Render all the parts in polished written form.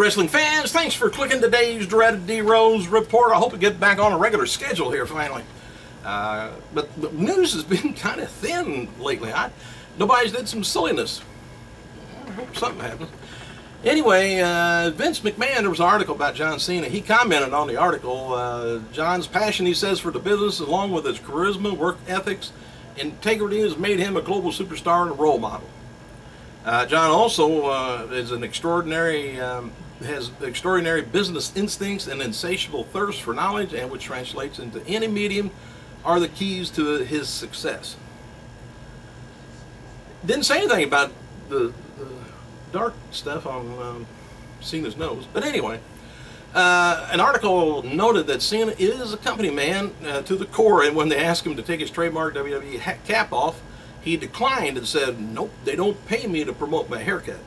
wrestling fans, thanks for clicking today's dreaded D-Rose report. I hope we get back on a regular schedule here finally. But news has been kind of thin lately. Nobody's did some silliness. I hope something happens. Anyway, Vince McMahon, there was an article about John Cena. He commented on the article. John's passion, he says, for the business, along with his charisma, work ethics, integrity, has made him a global superstar and a role model. John also is an extraordinary, has extraordinary business instincts and insatiable thirst for knowledge, and which translates into any medium, are the keys to his success. Didn't say anything about the dark stuff on Cena's nose, but anyway, an article noted that Cena is a company man to the core, and when they asked him to take his trademark WWE cap off, he declined and said, "Nope, they don't pay me to promote my haircut."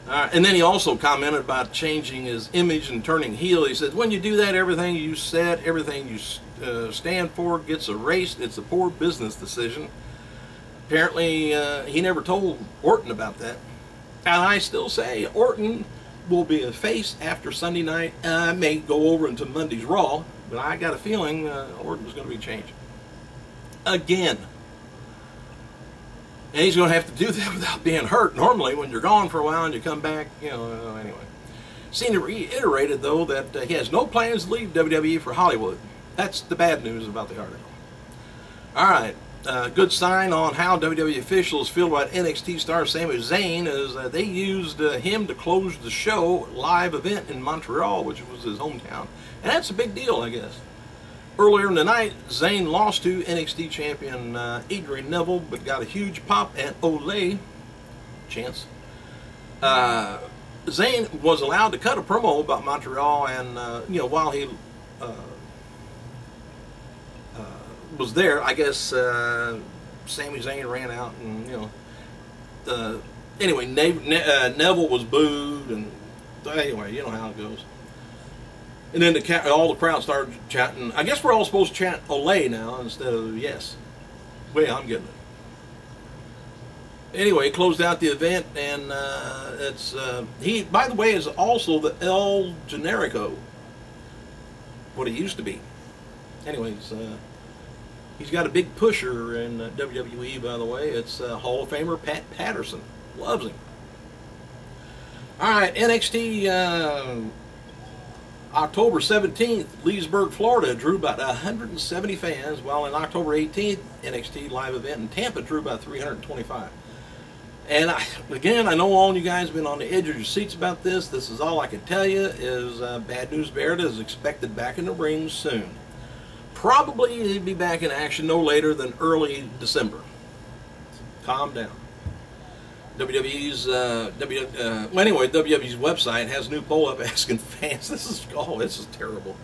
And then he also commented about changing his image and turning heel. He said, "When you do that, everything you said, everything you stand for gets erased. It's a poor business decision." Apparently, he never told Orton about that. And I still say Orton will be a face after Sunday night. I may go over into Monday's Raw, but I got a feeling Orton's going to be changed again. And he's going to have to do that without being hurt. Normally, when you're gone for a while and you come back, you know, anyway. Cena reiterated, though, that he has no plans to leave WWE for Hollywood. That's the bad news about the article. All right. Good sign on how WWE officials feel about NXT star Sami Zayn is they used him to close the show live event in Montreal, which was his hometown. And that's a big deal, I guess. Earlier in the night, Zayn lost to NXT champion Adrian Neville, but got a huge pop at Olay chance. Zayn was allowed to cut a promo about Montreal, and you know, while he was there, I guess Sami Zayn ran out, and you know, anyway, Neville was booed, and anyway, you know how it goes. And then all the crowd started chanting. I guess we're all supposed to chant "Olay" now instead of "Yes." Well, I'm getting it. Anyway, he closed out the event, and he, by the way, is also the El Generico, what he used to be. Anyways, he's got a big pusher in WWE, by the way. It's Hall of Famer Pat Patterson. Loves him. All right, NXT October 17th, Leesburg, Florida, drew about 170 fans, while on October 18th, NXT live event in Tampa drew about 325. And again, I know all you guys have been on the edge of your seats about this. This is all I can tell you is Bad News Barrett is expected back in the ring soon. Probably he'll be back in action no later than early December. Calm down. WWE's WWE's website has a new poll up asking fans. This is terrible.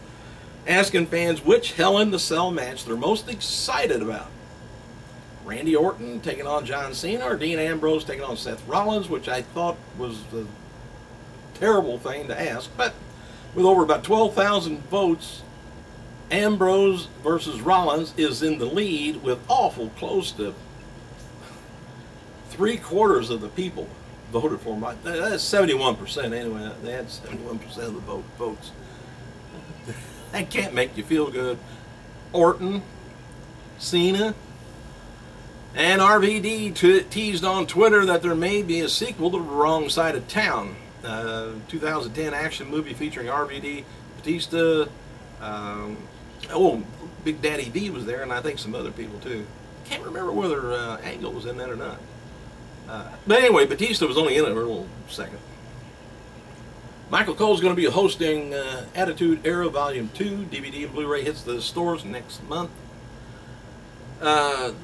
Asking fans which Hell in the Cell match they're most excited about. Randy Orton taking on John Cena, or Dean Ambrose taking on Seth Rollins, which I thought was a terrible thing to ask, but with over about 12,000 votes, Ambrose versus Rollins is in the lead with awful close to 3/4 of the people voted for him. That's 71% anyway. They had 71% of the votes. That can't make you feel good. Orton, Cena, and RVD teased on Twitter that there may be a sequel to The Wrong Side of Town, 2010 action movie featuring RVD, Batista, Big Daddy V was there, and I think some other people too. Can't remember whether Angle was in that or not. But anyway, Batista was only in it for a little second. Michael Cole's going to be hosting Attitude Era Volume 2. DVD and Blu-ray hits the stores next month.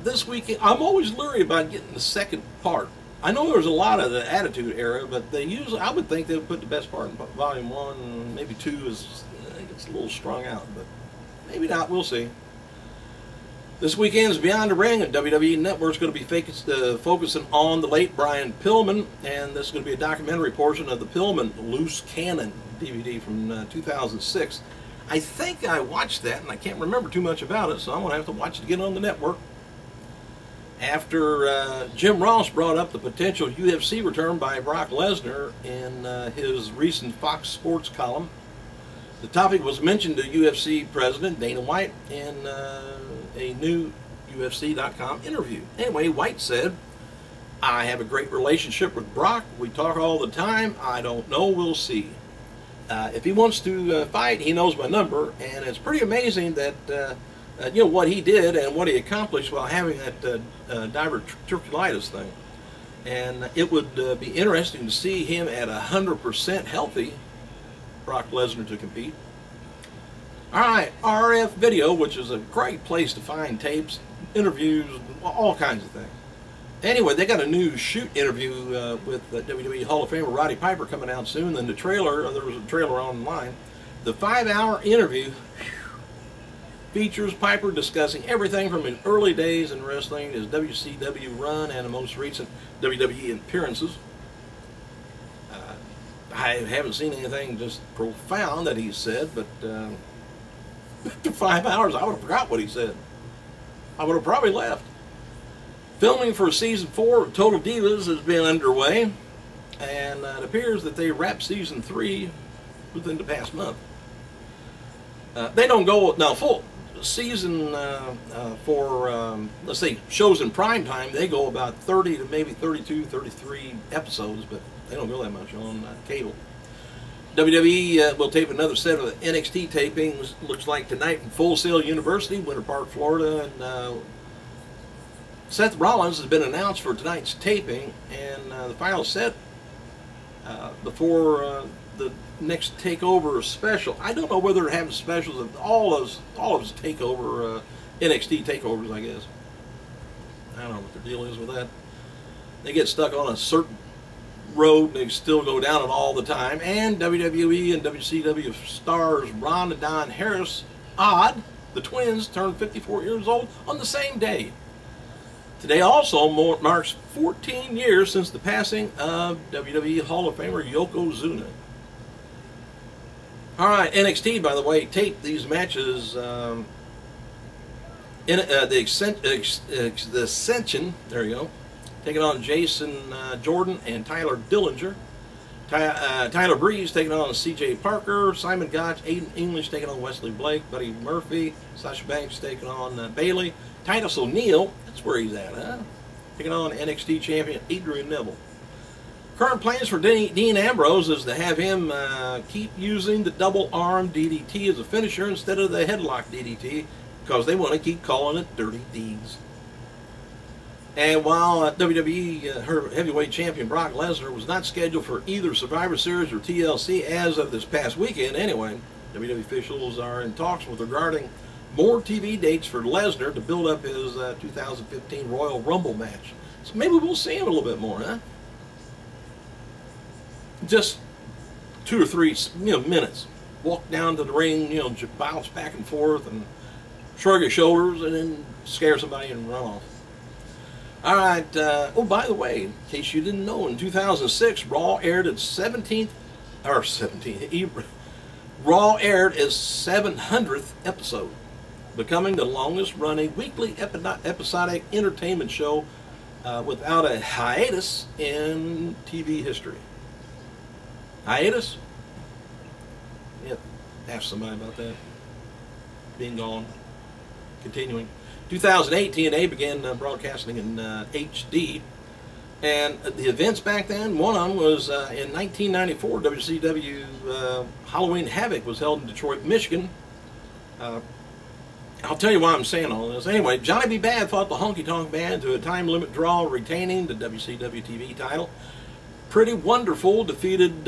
This weekend, I'm always leery about getting the second part. I know there's a lot of the Attitude Era, but they usually, I would think they would put the best part in Volume 1, and maybe 2 is, I think it's a little strung out, but maybe not, we'll see. This weekend's Beyond the Ring, and WWE Network's going to be focusing on the late Brian Pillman, and this is going to be a documentary portion of the Pillman Loose Cannon DVD from 2006. I think I watched that, and I can't remember too much about it, so I'm going to have to watch it again on the network. after Jim Ross brought up the potential UFC return by Brock Lesnar in his recent Fox Sports column. The topic was mentioned to UFC President Dana White in a new UFC.com interview. Anyway, White said, "I have a great relationship with Brock. We talk all the time. I don't know. We'll see. If he wants to fight, he knows my number." And it's pretty amazing that you know what he did and what he accomplished while having that diverticulitis thing. And it would be interesting to see him at 100% healthy, Brock Lesnar, to compete. All right, RF Video, which is a great place to find tapes, interviews, all kinds of things. Anyway, they got a new shoot interview with WWE Hall of Famer Roddy Piper coming out soon. And the trailer, there was a trailer online. The 5-hour interview features Piper discussing everything from his early days in wrestling, his WCW run, and the most recent WWE appearances. I haven't seen anything just profound that he said, but after 5 hours, I would have forgot what he said. I would have probably left. Filming for season 4 of Total Divas has been underway, and it appears that they wrapped season 3 within the past month. They don't go now full season for let's say shows in prime time. They go about 30 to maybe 32, 33 episodes, but they don't go that much on cable. WWE will tape another set of the NXT tapings. Looks like tonight in Full Sail University, Winter Park, Florida, and Seth Rollins has been announced for tonight's taping, and the final set before the next takeover special. I don't know whether they're having specials of all of his takeover NXT takeovers. I guess I don't know what the deal is with that. They get stuck on a certain road and they still go down it all the time. And WWE and WCW stars Ron and Don Harris, odd, the twins, turned 54 years old on the same day. Today also marks 14 years since the passing of WWE Hall of Famer Yokozuna. All right, NXT, by the way, taped these matches in the Ascension, there you go, taking on Jason Jordan and Tyler Dillinger. Tyler Breeze taking on C.J. Parker, Simon Gotch, Aiden English taking on Wesley Blake, Buddy Murphy, Sasha Banks taking on Bayley, Titus O'Neil, that's where he's at, huh? Taking on NXT champion Adrian Neville. Current plans for Dean Ambrose is to have him keep using the double arm DDT as a finisher instead of the headlock DDT, because they want to keep calling it Dirty Deeds. And while WWE her heavyweight champion Brock Lesnar was not scheduled for either Survivor Series or TLC as of this past weekend anyway, WWE officials are in talks with regarding more TV dates for Lesnar to build up his 2015 Royal Rumble match. So maybe we'll see him a little bit more, huh? Just 2 or 3 minutes. Walk down to the ring, bounce back and forth and shrug your shoulders and then scare somebody and run off. All right. Oh, by the way, in case you didn't know, in 2006, Raw aired its 17th. Raw aired its 700th episode, becoming the longest-running weekly episodic entertainment show without a hiatus in TV history. Hiatus? Yep. Ask somebody about that. Being gone. Continuing. 2008, TNA began broadcasting in HD, and the events back then, one of them was in 1994, WCW Halloween Havoc was held in Detroit, Michigan. I'll tell you why I'm saying all this. Anyway, Johnny B. Bad fought the Honky Tonk Band to a time limit draw, retaining the WCW TV title. Pretty Wonderful defeated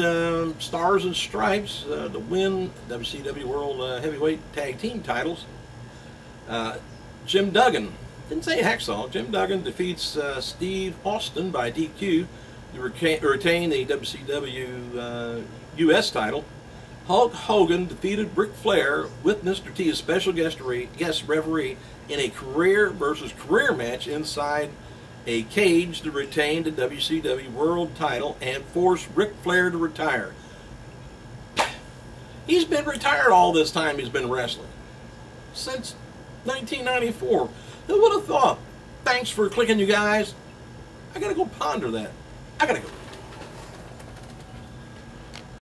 Stars and Stripes to win WCW World Heavyweight Tag Team titles. Jim Duggan, didn't say Hacksaw, Jim Duggan defeats Steve Austin by DQ to retain the WCW US title. Hulk Hogan defeated Ric Flair with Mr. T as special guest referee in a career versus career match inside a cage to retain the WCW World title and force Ric Flair to retire. He's been retired all this time he's been wrestling. Since 1994. Who would have thought? Thanks for clicking, you guys. I gotta go ponder that. I gotta go.